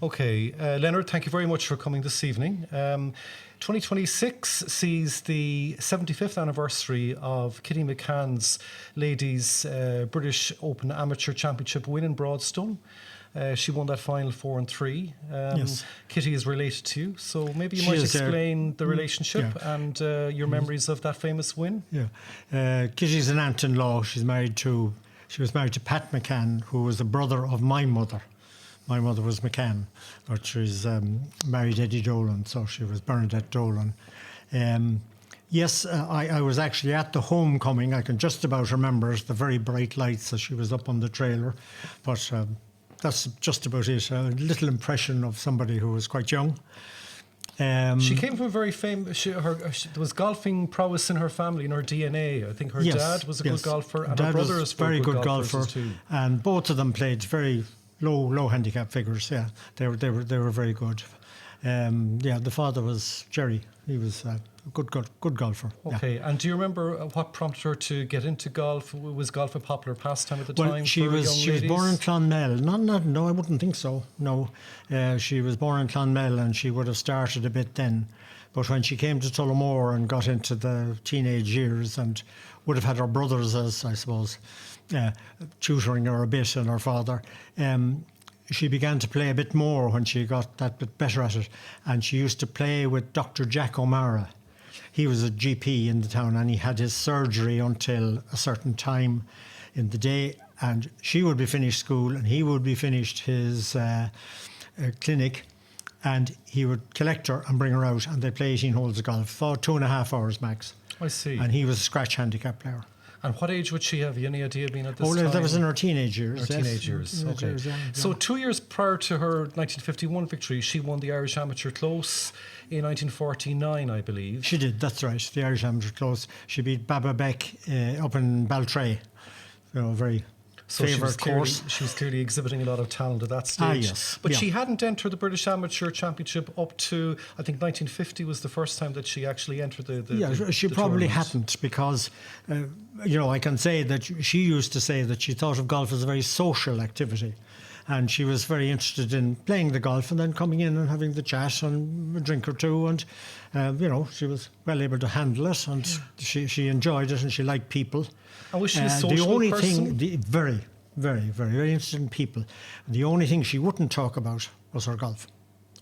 Okay, Leonard, thank you very much for coming this evening. 2026 sees the 75th anniversary of Kitty MacCann's Ladies British Open Amateur Championship win in Broadstone. She won that final 4-3. Yes. Kitty is related to you, so maybe you might explain the relationship and your memories of that famous win. Yeah, Kitty's an aunt-in-law. She was married to Pat MacCann, who was the brother of my mother. My mother was MacCann, but she's married Eddie Dolan, so she was Bernadette Dolan. Yes, I was actually at the homecoming. I can just about remember the very bright lights as she was up on the trailer, but that's just about it. A little impression of somebody who was quite young. She came from a very famous. There was golfing prowess in her family, in her DNA. I think her dad was a good golfer, and her brother was very good golfer too. And both of them played very low handicap figures. Yeah, they were very good. The father was Jerry. He was a good golfer. Okay, and do you remember what prompted her to get into golf? Was golf a popular pastime at the time? She was born in Clonmel. No, I wouldn't think so. No, she was born in Clonmel, and she would have started a bit then. But when she came to Tullamore and got into the teenage years, and would have had her brothers as, I suppose, tutoring her a bit, and her father, she began to play a bit more when she got that bit better at it. And she used to play with Dr. Jack O'Mara. He was a GP in the town, and he had his surgery until a certain time in the day. And she would be finished school, and he would be finished his clinic. And he would collect her and bring her out, and they'd play 18 holes of golf for 2.5 hours max. I see. And he was a scratch handicap player. And what age would she have? Any idea being at this time? Oh, that was in her teenage years. Okay. So 2 years prior to her 1951 victory, she won the Irish Amateur Close in 1949, I believe. She did, that's right, the Irish Amateur Close. She beat Baba Beck up in Baltray. Very favourite course. She was clearly exhibiting a lot of talent at that stage. Yes. But she hadn't entered the British Amateur Championship up to, I think 1950 was the first time that she actually entered she probably hadn't, because I can say that she used to say that she thought of golf as a very social activity, and she was very interested in playing the golf and then coming in and having the chat and a drink or two, and she was well able to handle it, and she enjoyed it, and she liked people. And was she a social person? Very, very, very, very interested in people. The only thing she wouldn't talk about was her golf.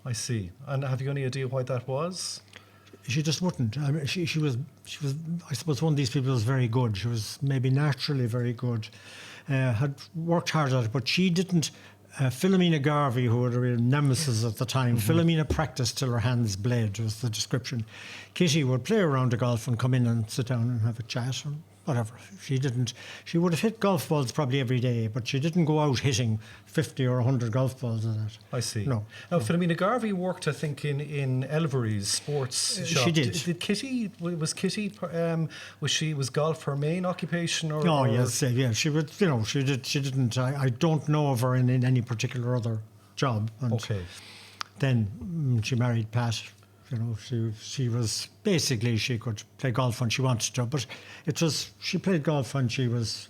I see. And have you any idea why that was? She just wouldn't. I mean, she was. I suppose one of these people was very good. She was maybe naturally very good. Had worked hard at it, but she didn't. Philomena Garvey, who was a real nemesis at the time, Philomena practiced till her hands bled, was the description. Kitty would play around the golf and come in and sit down and have a chat and whatever. She didn't. She would have hit golf balls probably every day, but she didn't go out hitting 50 or 100 golf balls at it. I see. No. Now, Philomena Garvey worked, I think, in Elvery's sports shop. She did. Did Kitty? Was golf her main occupation? Yes. She would. She did. She didn't. I don't know of her in any particular other job. And then she married Pat. She was basically, she could play golf when she wanted to, but she played golf when she was,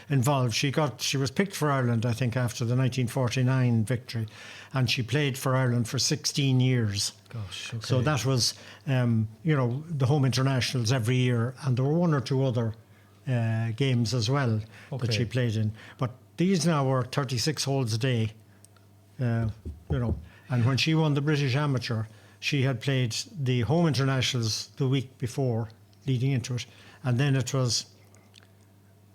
involved. She was picked for Ireland, I think, after the 1949 victory, and she played for Ireland for 16 years. Gosh, okay. So that was, the home internationals every year, and there were one or two other games as well that she played in. But these now were 36 holes a day, and when she won the British Amateur, she had played the home internationals the week before, leading into it, and then it was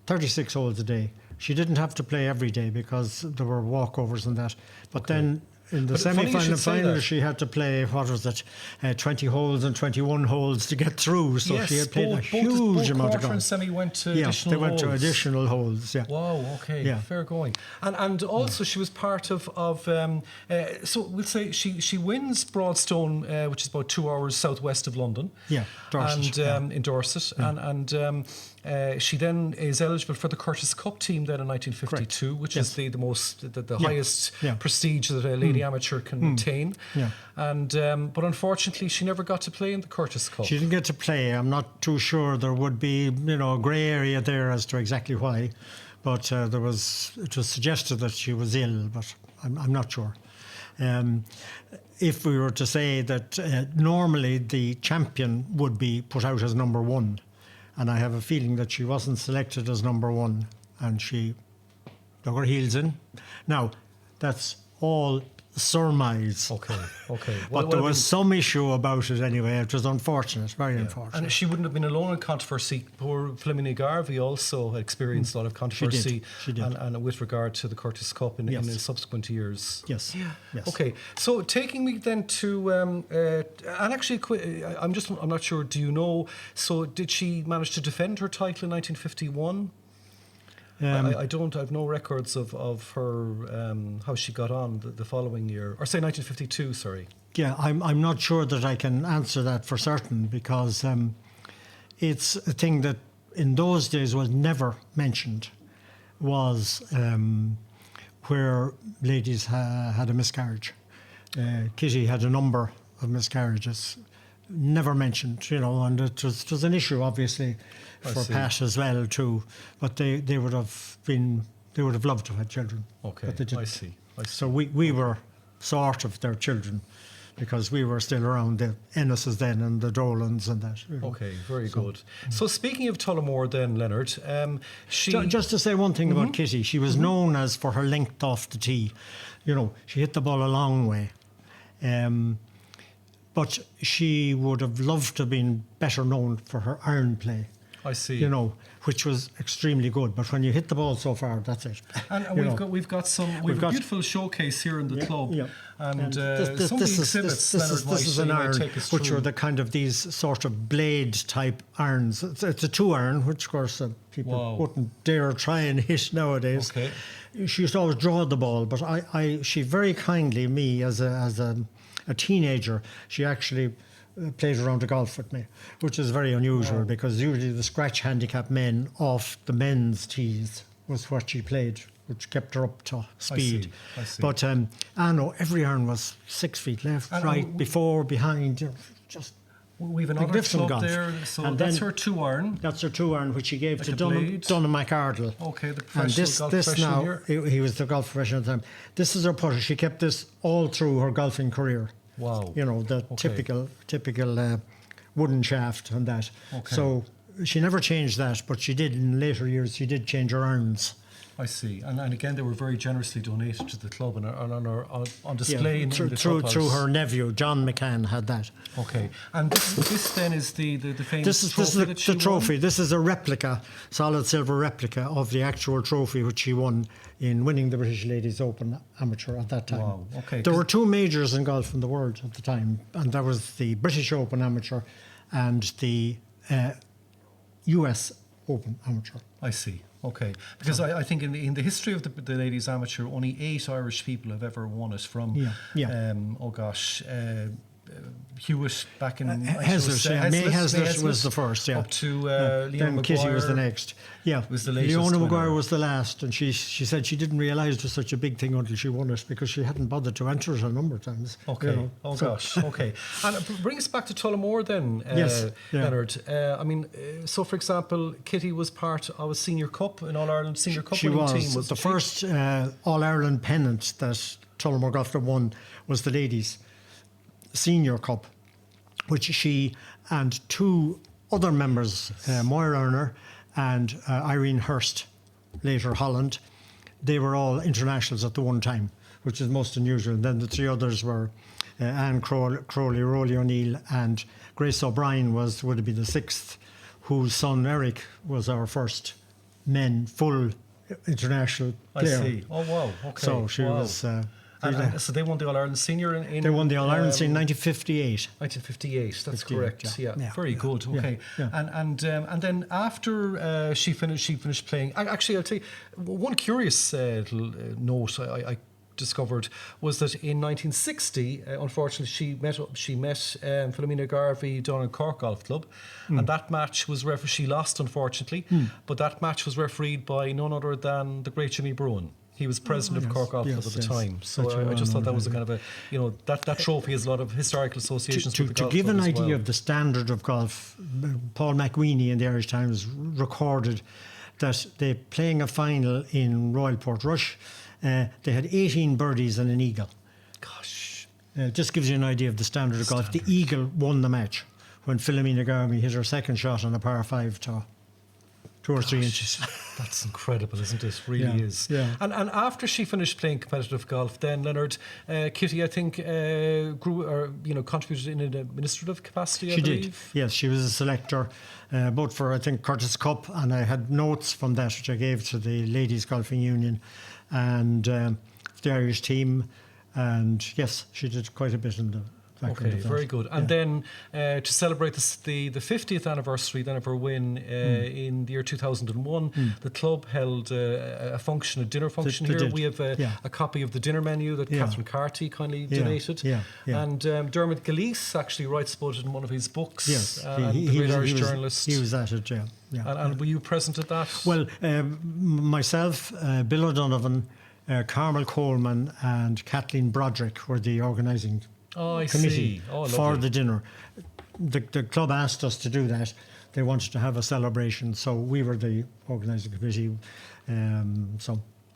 36 holes a day. She didn't have to play every day because there were walkovers and that. But then in the semi-final and final, she had to play, 20 holes and 21 holes to get through. So she had played a huge amount of golf. And semi went to additional holes. They went to additional holes, yeah. Wow, okay, fair going. And also she was part of so we'll say she wins Broadstone, which is about 2 hours southwest of London. Yeah, Dorset. And in Dorset. Yeah. And she then is eligible for the Curtis Cup team then in 1952, correct, which is the highest prestige that a lady amateur can attain. Yeah. And but unfortunately, she never got to play in the Curtis Cup. She didn't get to play. I'm not too sure. There would be a grey area there as to exactly why, but it was suggested that she was ill, but I'm not sure. If we were to say that normally the champion would be put out as number one, and I have a feeling that she wasn't selected as number one, and she dug her heels in. Now, that's all surmise. Okay. But there was some issue about it anyway. It was unfortunate, very unfortunate. And she wouldn't have been alone in controversy. Poor Flemming Garvey also experienced a lot of controversy. She did. And with regard to the Curtis Cup in the subsequent years. Yes. Okay, so taking me then to, and actually, I'm not sure, do you know, so did she manage to defend her title in 1951? I've no records of her, how she got on the following year, or say 1952, sorry. Yeah, I'm not sure that I can answer that for certain, because it's a thing that in those days was never mentioned, was where ladies had a miscarriage. Kitty had a number of miscarriages, never mentioned, and it was an issue, obviously, for Pat as well too. But they would have loved to have had children. Okay, but they didn't. I see. So we were sort of their children, because we were still around, the Ennises then and the Dolans and that. Okay, very good. So speaking of Tullamore then, Leonard, she... Just to say one thing about Kitty, she was known as for her length off the tee. She hit the ball a long way. But she would have loved to have been better known for her iron play. I see. Which was extremely good. But when you hit the ball so far, that's it. And we've got a beautiful showcase here in the club. Yeah. And some of the exhibits, this is an iron, which are the kind of these sort of blade type irons. It's a 2-iron, which of course people wouldn't dare try and hit nowadays. Okay. She used to always draw the ball, but she very kindly, me as a teenager, she actually played around the golf with me, which is very unusual, because usually the scratch handicap men off the men's tees was what she played, which kept her up to speed. I see. But I know every iron was 6 feet left, right, before, behind, just we've another club golf. There, so and that's her 2-iron. That's her 2-iron, which she gave to Donald McArdle. Okay, the professional golf professional here. He was the golf professional at the time. This is her putter. She kept this all through her golfing career. Wow. The typical wooden shaft and that. Okay. So she never changed that, but she did in later years, she did change her irons. I see. And again, they were very generously donated to the club and are on display in the clubhouse. Through her nephew, John McCann, had that. Okay. And this then is the famous trophy This is that she the trophy. won? This is a replica, solid silver replica of the actual trophy which she won in winning the British Ladies Open Amateur at that time. Wow, okay. There were 2 majors in golf in the world at the time, and that was the British Open Amateur and the US Open Amateur. I see. Okay, because I think in the history of the ladies amateur, only 8 Irish people have ever won it. From Hewitt back in Heslers, May Heslers was the first, up to Leona then Maguire. Kitty was the next. Yeah, was the latest Leona Maguire winner. was the last, and she said she didn't realise it was such a big thing until she won it, because she hadn't bothered to enter it a number of times. Okay. Gosh. Okay. And bring us back to Tullamore then, Leonard. So for example, Kitty was part of a senior cup, an All Ireland senior cup winning team. Was the first All Ireland pennant that Tullamore Golf Club won was the ladies' senior cup, which she and 2 other members, Moira Erner and Irene Hurst, later Holland, they were all internationals at the one time, which is most unusual. And then the 3 others were Anne Crowley, Rolly O'Neill, and Grace O'Brien would have been the 6th, whose son Eric was our first full international player. I see. Oh wow. Okay. So she was. So they won the All Ireland Senior in they won the All Ireland Senior in 1958. 1958. That's correct. Yeah. Very good. Okay. Yeah. And then after she finished playing. Actually, I'll tell you one curious little note I discovered was that in 1960, unfortunately, she met Philomena Garvey down in Cork Golf Club, and that match was she lost, unfortunately, but that match was refereed by none other than the great Jimmy Bruin. He was president of Cork Golf Club at the time. So I just thought that was a kind of a, that trophy has a lot of historical associations with the golf To give club an as idea well. of the standard of golf, Paul McWeeny in the Irish Times recorded that they playing a final in Royal Portrush, they had 18 birdies and an eagle. Gosh. Just gives you an idea of the standard of golf. The eagle won the match when Philomena Garmy hit her second shot on a par 5 to 2 or 3 inches. That's incredible, isn't it? Really is. Yeah. And after she finished playing competitive golf, then Leonard, Kitty, I think, grew or contributed in an administrative capacity. I believe. Did. Yes, she was a selector, both for I think Curtis Cup, and I had notes from that which I gave to the Ladies Golfing Union and the Irish team. And yes, she did quite a bit in the background. Okay, very good. And then to celebrate the 50th anniversary then of her win in the year 2001, the club held a function, a dinner function here. We have a copy of the dinner menu that Catherine Carty kindly donated. And Dermot Gilleese actually writes about it in one of his books. Yes, the great Irish journalist. He was at it, yeah. And were you present at that? Well, myself, Bill O'Donovan, Carmel Coleman and Kathleen Broderick were the organising committee for the dinner. The club asked us to do that. They wanted to have a celebration, so we were the organising committee.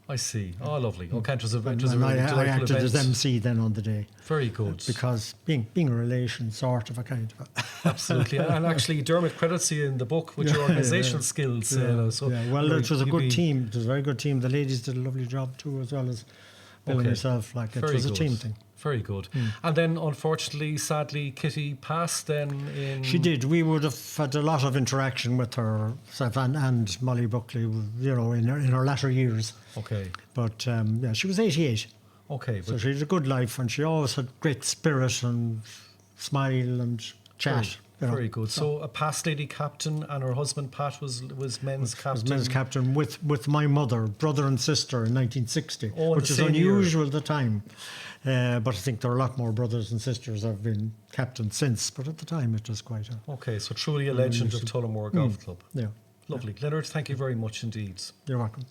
I see. Oh, lovely. Okay, it was a really I delightful acted event. as MC then on the day. Very good. Because being a relation, sort of a kind of. Absolutely. And actually, Dermot credits you in the book with your organisational skills. Well, it was a good team. It was a very good team. The ladies did a lovely job too, as well as Bill and myself. It was a team thing. Very good. And then, unfortunately, sadly, Kitty passed then. She did. We would have had a lot of interaction with her and Molly Buckley, in her latter years. Okay. But she was 88. Okay. So she had a good life, and she always had great spirit and smile and chat. Very good. So a past lady captain, and her husband Pat was men's captain. Was men's captain with my mother, brother and sister in 1960, which is unusual at the time. But I think there are a lot more brothers and sisters that have been captains since. But at the time, it was quite a... Okay, so truly a legend of Tullamore Golf Club. Yeah. Lovely. Leonard, thank you very much indeed. You're welcome.